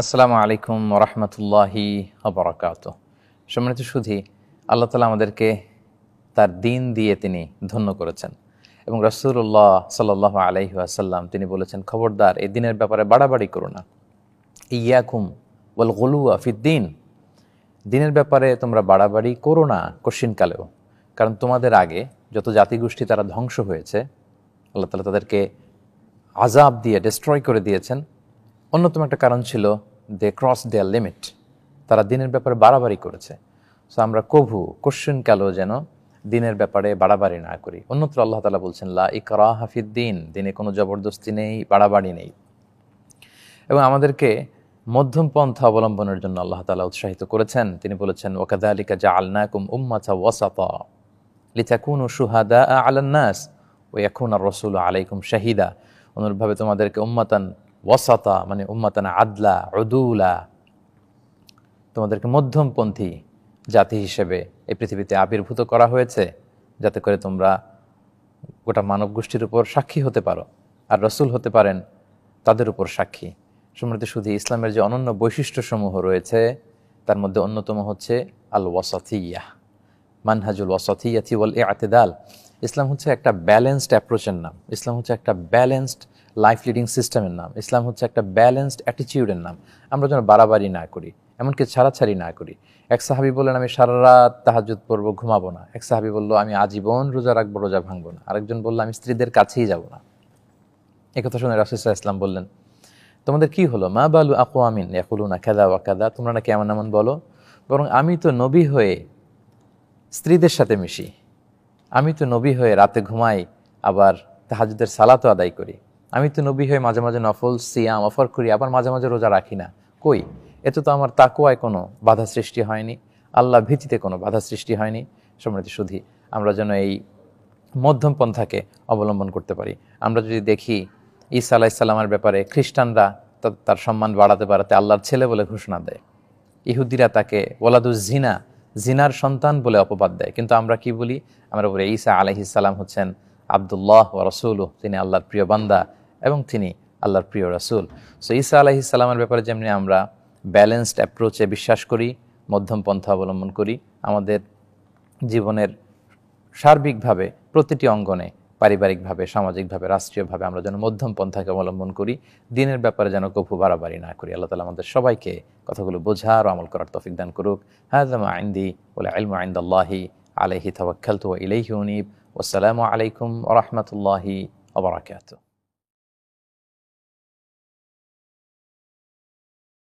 আসসালামু আলাইকুম ওরহমতুল্লাহি ওবরাকাতুহু। সম্মানিত সুধী, আল্লাহ তাআলা আমাদেরকে তার দিন দিয়ে তিনি ধন্য করেছেন এবং রাসূলুল্লাহ সাল্লাল্লাহু আলাইহি ওয়াসাল্লাম তিনি বলেছেন, খবরদার এই দিনের ব্যাপারে বাড়াবাড়ি করো না। ইয়াকুম ওয়াল গুলুয়া ফিদ্দিন, দিনের ব্যাপারে তোমরা বাড়াবাড়ি করো না কশিনকালেও, কারণ তোমাদের আগে যত জাতিগোষ্ঠী তারা ধ্বংস হয়েছে, আল্লাহ তাআলা তাদেরকে আযাব দিয়ে ডিস্ট্রয় করে দিয়েছেন। অন্যতম একটা কারণ ছিল দে ক্রস দেয়ার লিমিট, তারা দিনের ব্যাপারে বাড়াবাড়ি করেছে। সো আমরা কভু কোশ্চেনকালেও যেন দিনের ব্যাপারে বাড়াবাড়ি না করি। অন্যত্র আল্লাহ তাআলা বলছেন, লা ইকরাহা ফিদ্দিন, দিনে কোনো জবরদস্তি নেই, বাড়াবাড়ি নেই। এবং আমাদেরকে মধ্যম পন্থা অবলম্বনের জন্য আল্লাহ তাআলা উৎসাহিত করেছেন। তিনি বলেছেন, ওয়াকাযালিকা জাআলনাকুম উম্মাতান ওয়াসাতা লিতাকুনু শুহাদা আলান নাস ওয়া ইয়াকুনা আর-রাসূলু আলাইকুম শাহিদা। অনুরূপভাবে তোমাদেরকে উম্মাতান ওয়াসাতা মানে উম্মাতান আদলা উদুলা, তোমাদেরকে মধ্যমপন্থী জাতি হিসেবে এই পৃথিবীতে আবির্ভূত করা হয়েছে, যাতে করে তোমরা গোটা মানব গোষ্ঠীর উপর সাক্ষী হতে পারো, আর রসুল হতে পারেন তাদের উপর সাক্ষী। সম্মানিত শুধু ইসলামের যে অনন্য বৈশিষ্ট্যসমূহ রয়েছে তার মধ্যে অন্যতম হচ্ছে আল ওয়াসাতিয়্যাহ, মানহাজুল ওয়াসাতিয়্যাতি ওয়াল ইআতিদাল। ইসলাম হচ্ছে একটা ব্যালেন্সড অ্যাপ্রোচের নাম, ইসলাম হচ্ছে একটা ব্যালেন্সড লাইফ লিডিং সিস্টেমের নাম, ইসলাম হচ্ছে একটা ব্যালেন্সড অ্যাটিটিউডের নাম। আমরা যেন বাড়াবাড়ি না করি, এমনকি ছাড়াছাড়ি না করি। এক সাহাবী বললেন, আমি সারা রাত তাহাজ্জুদ পড়বো, ঘুমাবো না। এক সাহাবী বলল, আমি আজীবন রোজা রাখবো, রোজা ভাঙবো না। আরেকজন বলল, আমি স্ত্রীদের কাছেই যাব না। একথা শুনে রাসূল সাল্লাল্লাহু আলাইহি ওয়াসাল্লাম বললেন, তোমাদের কি হলো? মা বালু আকওয়ামিন ইয়াকুলুনা কাযা ওয়া কাযা, তোমরা নাকি এমন এমন বলো? বরং আমি তো নবী হয়ে স্ত্রীদের সাথে মিশি, আমি তো নবী হয়ে রাতে ঘুমাই, আবার তাহাজ্জুদের সালাতও আদায় করি। আমি তো নবী হয়ে মাঝে মাঝে নফল সিয়াম অফার করি, আবার মাঝে মাঝে রোজা রাখি না। কই, এতে তো আমার তাকওয়ায় কোনো বাধা সৃষ্টি হয়নি, আল্লাহ ভীতিতে কোনো বাধা সৃষ্টি হয়নি। সম্মানিত সুধী, আমরা যেন এই মধ্যম পন্থাকে অবলম্বন করতে পারি। আমরা যদি দেখি ঈসা আলাইহিস সালামের ব্যাপারে খ্রিস্টানরা তার সম্মান বাড়াতে বাড়াতে আল্লাহর ছেলে বলে ঘোষণা দেয়, ইহুদিরা তাকে ওয়ালাদুজ জিনা, জিনার সন্তান বলে অপবাদ দেয়। কিন্তু আমরা কি বলি? আমরা বলি ঈসা আলাইহিস সালাম হচ্ছেন আব্দুল্লাহ ওয়া রাসূলুহু, তিনি আল্লাহর প্রিয় বান্দা এবং তিনি আল্লাহর প্রিয় রাসূল। সো ঈসা আলাইহিস সালামের ব্যাপারে যেমনি আমরা ব্যালেন্সড অ্যাপ্রোচে বিশ্বাস করি, মধ্যম পন্থা অবলম্বন করি, আমাদের জীবনের সার্বিকভাবে প্রতিটি অঙ্গনে, পারিবারিকভাবে, সামাজিকভাবে, রাষ্ট্রীয়ভাবে আমরা যেন মধ্যম পন্থাকে অবলম্বন করি, দিনের ব্যাপারে যেন কভু বাড়াবাড়ি না করি। আল্লাহ তাআলা আমাদের সবাইকে কথাগুলো বোঝার ও আমল করার তৌফিক দান করুক। হাযা মা ইনদি ওয়াল ইলমু ইনদাল্লাহি আলাইহি তাওয়াক্কালতু ওয়া ইলাইহি উনীব। ওয়াসসালামু আলাইকুম ওয়া রাহমাতুল্লাহি ওয়া বারাকাতুহু।